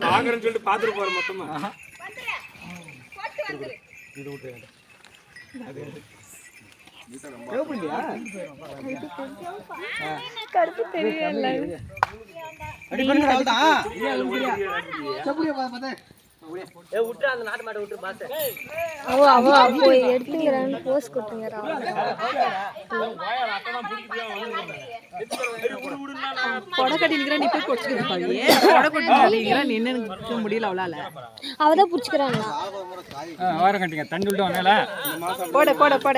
ஆகறன்னு சொல்லிட்டு பாத்துட்டு போற மொத்தமா இது விட்டு கருப்பு தெரியல அடி பண்ணுங்க அவ்வளவுதான் போய் எடுத்துக்கிறான்னு போஸ் கொடுத்துங்கிறா கொடை கட்டினுக்கிறா நீ போய் கொச்சுக்கிறப்பா கொடை கொட்டினுக்கிறா நீ என்ன முடியல அவளால அவதான் புடிச்சுக்கிறாங்களா வாரம் கட்டிங்க தண்ணி விட்டு வாங்கல போட போட போட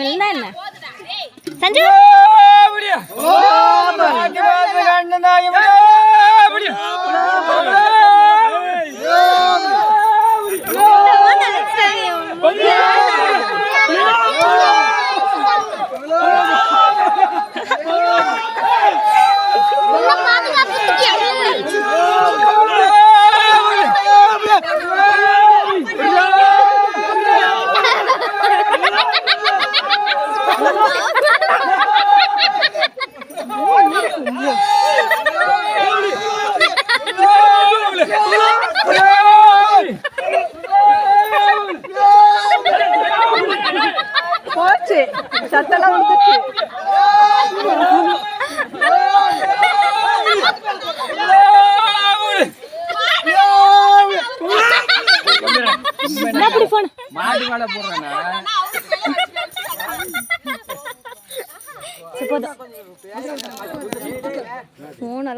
என்ன என்ன சஞ்சு போச்சு சத்தெல்லாம் வந்துச்சு மாடி மேல போடுறாங்க போன்